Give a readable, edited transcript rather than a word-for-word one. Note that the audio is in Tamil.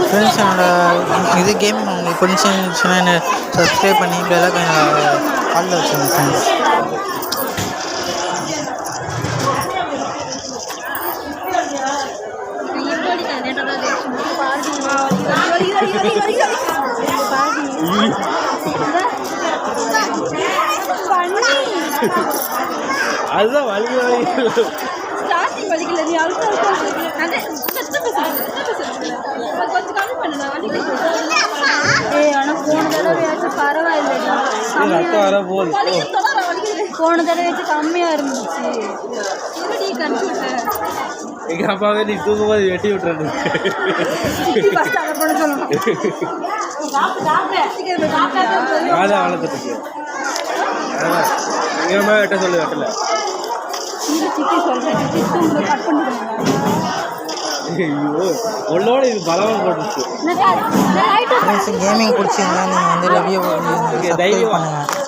ஃப்ரெண்ட்ஸ் இது கேம் உங்களுக்கு பிடிச்சிருந்துச்சுன்னா என்ன சப்ஸ்கிரைப் பண்ணி பெல் காலில் வச்சுருங்க ஃப்ரெண்ட்ஸ். அதுதான் வலிக்கல நீ ஆனால் போன தடவையாச்சும் பரவாயில்லைடா, போன தடவையாச்சும் கம்மியாக இருந்துச்சு. எங்க அப்பாவே நீ தூங்கும்போது வெட்டி விட்டுறது. வளர்த்துட்டு வெட்ட சொல்லு வெட்டல ஒன்னோட இது பலமா போட்டுச்சு. கேமிங் பிடிச்சிருந்தா நீங்கள் வந்து ரிவ்யூ பண்ணுங்கள்.